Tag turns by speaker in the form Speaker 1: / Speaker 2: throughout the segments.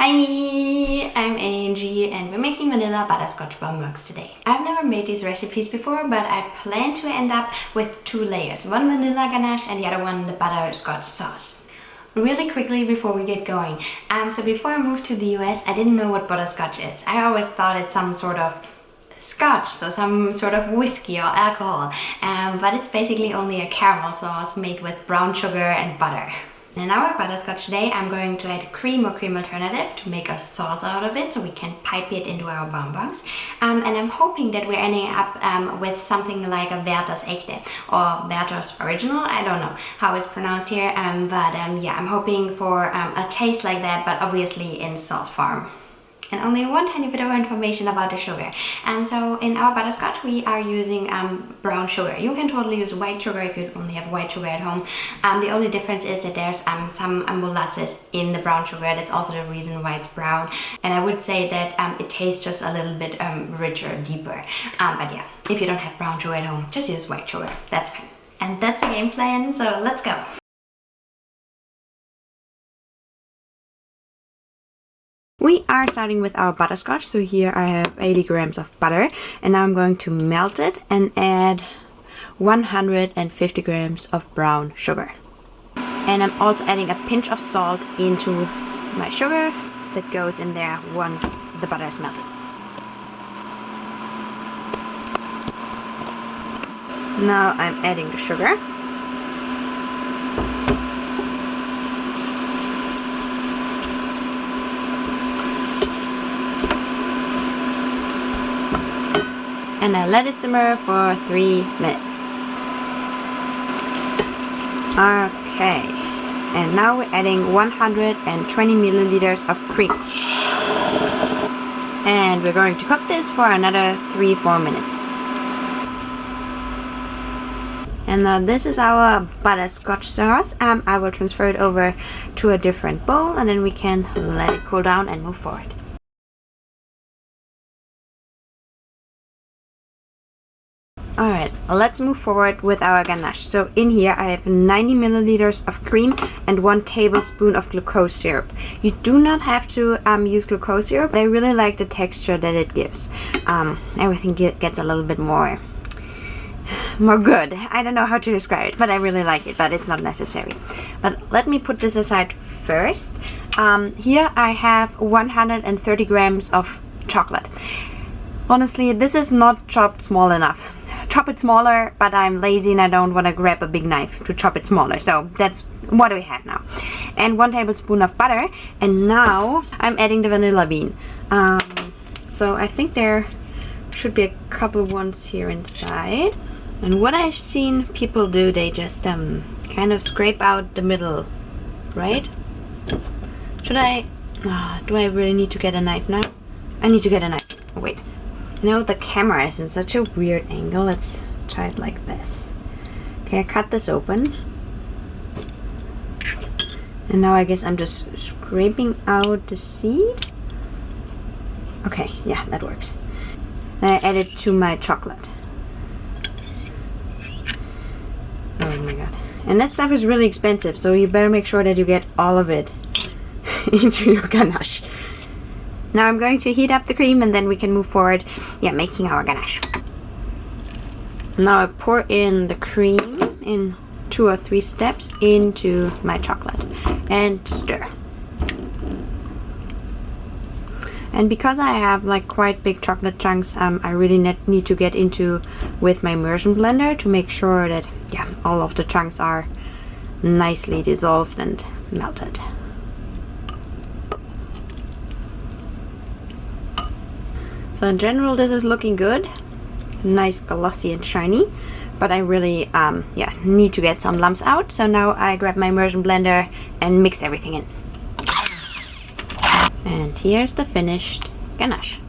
Speaker 1: Hi, I'm Angie and we're making vanilla butterscotch bomb mugs today. I've never made these recipes before, but I plan to end up with 2 layers. One vanilla ganache and the other one the butterscotch sauce. Really quickly before we get going. So before I moved to the US, I didn't know what butterscotch is. I always thought it's some sort of scotch, so some sort of whiskey or alcohol. But it's basically only a caramel sauce made with brown sugar and butter. In our butterscotch today, I'm going to add cream or cream alternative to make a sauce out of it so we can pipe it into our bonbons. And I'm hoping that we're ending up with something like a Werther's Echte or Werther's Original. I don't know how it's pronounced here, but yeah, I'm hoping for a taste like that, but obviously in sauce form. And only one tiny bit of information about the sugar. So in our butterscotch we are using brown sugar. You can totally use white sugar if you only have white sugar at home. The only difference is that there's some molasses in the brown sugar. That's also the reason why it's brown. And I would say that it tastes just a little bit richer, deeper. But yeah, if you don't have brown sugar at home, just use white sugar. That's fine. And that's the game plan, so let's go. We are starting with our butterscotch, so here I have 80 grams of butter, and now I'm going to melt it and add 150 grams of brown sugar. And I'm also adding a pinch of salt into my sugar that goes in there once the butter is melted. Now I'm adding the sugar. And I let it simmer for 3 minutes. Okay, and now we're adding 120 milliliters of cream. And we're going to cook this for another 3-4 minutes. And now this is our butterscotch sauce. I will transfer it over to a different bowl and then we can let it cool down and move forward. Alright, let's move forward with our ganache. So in here I have 90 milliliters of cream and 1 tablespoon of glucose syrup. You do not have to use glucose syrup. I really like the texture that it gives. Everything gets a little bit more good. I don't know how to describe it, but I really like it, but it's not necessary. But let me put this aside first. Here I have 130 grams of chocolate. Honestly, this is not chopped small enough. Chop it smaller, but I'm lazy and I don't want to grab a big knife to chop it smaller. So that's what we have now. And 1 tablespoon of butter. And now I'm adding the vanilla bean. So I think there should be a couple ones here inside. And what I've seen people do, they just kind of scrape out the middle, right? Should I? Do I really need to get a knife now? I need to get a knife. Oh, wait. No, the camera is in such a weird angle. Let's try it like this. Okay, I cut this open. And now I guess I'm just scraping out the seed. Okay, yeah, that works. Then I add it to my chocolate. Oh my god. And that stuff is really expensive, so you better make sure that you get all of it into your ganache. Now I'm going to heat up the cream and then we can move forward, making our ganache. Now I pour in the cream in 2 or 3 steps into my chocolate and stir. And because I have like quite big chocolate chunks, I really need to get into with my immersion blender to make sure that all of the chunks are nicely dissolved and melted. So in general this is looking good, nice glossy and shiny, but I really need to get some lumps out. So now I grab my immersion blender and mix everything in. And here's the finished ganache.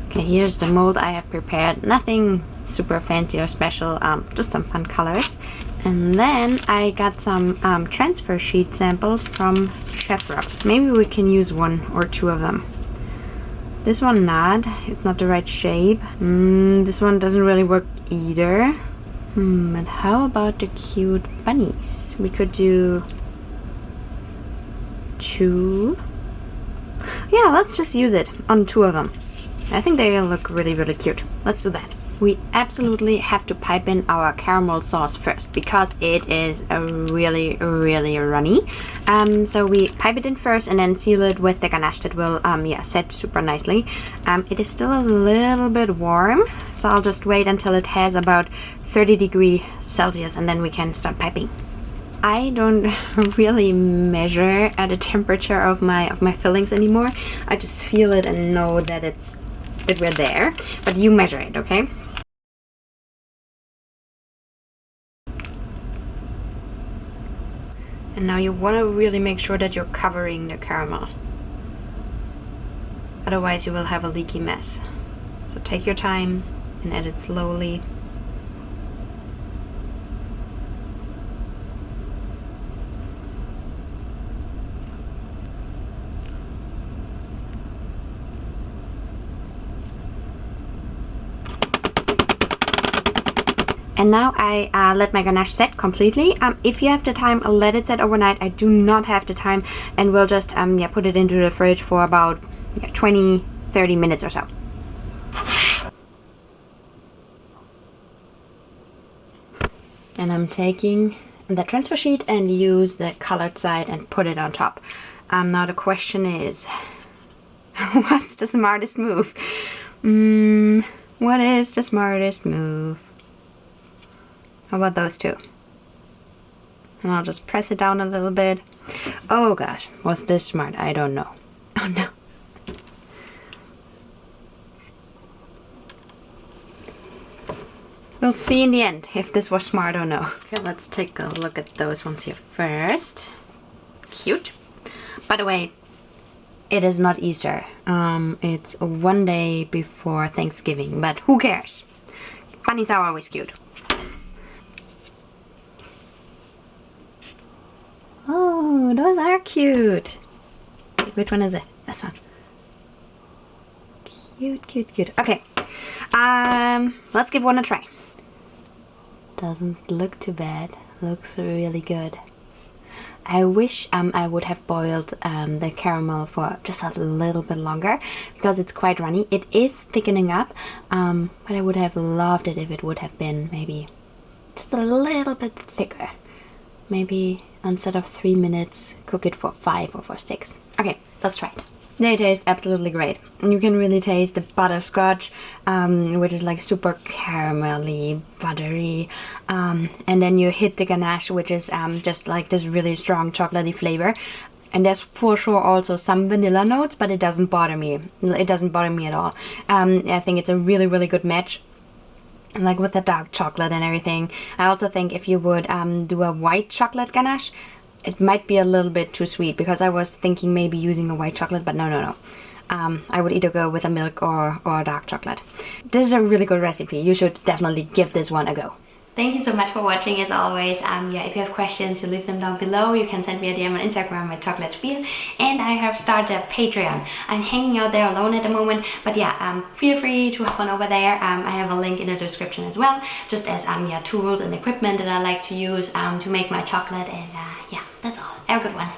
Speaker 1: Okay, here's the mold I have prepared. Nothing super fancy or special, just some fun colors. And then I got some transfer sheet samples from Chef Rob. Maybe we can use 1 or 2 of them. This one not. It's not the right shape. This one doesn't really work either. But how about the cute bunnies? We could do 2 yeah, let's just use it on 2 of them. I think they look really, really cute. Let's do that. We absolutely have to pipe in our caramel sauce first because it is really, really runny. So we pipe it in first and then seal it with the ganache that will set super nicely. It is still a little bit warm, so I'll just wait until it has about 30 degrees Celsius and then we can start piping. I don't really measure at the temperature of my fillings anymore. I just feel it and know that we're there, but you measure it, okay? And now you want to really make sure that you're covering the caramel. Otherwise you will have a leaky mess. So take your time and add it slowly. And now I let my ganache set completely. If you have the time, let it set overnight. I do not have the time, and we'll just put it into the fridge for about 20-30 minutes or so. And I'm taking the transfer sheet and use the colored side and put it on top. Now the question is, what's the smartest move? What is the smartest move? How about those two? And I'll just press it down a little bit. Oh gosh, was this smart? I don't know. Oh no. We'll see in the end if this was smart or no. Okay, let's take a look at those ones here first. Cute. By the way, it is not Easter. It's 1 day before Thanksgiving, but who cares? Bunnies are always cute. Oh, those are cute. Wait, which one is it? This one. Cute, cute, cute. Okay. Let's give one a try. Doesn't look too bad. Looks really good. I wish I would have boiled the caramel for just a little bit longer because it's quite runny. It is thickening up, but I would have loved it if it would have been maybe just a little bit thicker. Maybe instead of 3 minutes, cook it for 5 or for 6. Okay, let's try it. They taste absolutely great. You can really taste the butterscotch, which is like super caramelly, buttery. And then you hit the ganache, which is just like this really strong chocolatey flavor. And there's for sure also some vanilla notes, but it doesn't bother me. It doesn't bother me at all. I think it's a really, really good match. Like with the dark chocolate and everything. I also think if you would do a white chocolate ganache, it might be a little bit too sweet because I was thinking maybe using a white chocolate, but no. I would either go with a milk or a dark chocolate. This is a really good recipe. You should definitely give this one a go. Thank you so much for watching as always. If you have questions, you leave them down below. You can send me a DM on Instagram at Chocolate Spiel. And I have started a Patreon. I'm hanging out there alone at the moment, but feel free to hop on over there. I have a link in the description as well, just as tools and equipment that I like to use to make my chocolate. And that's all. Have a good one.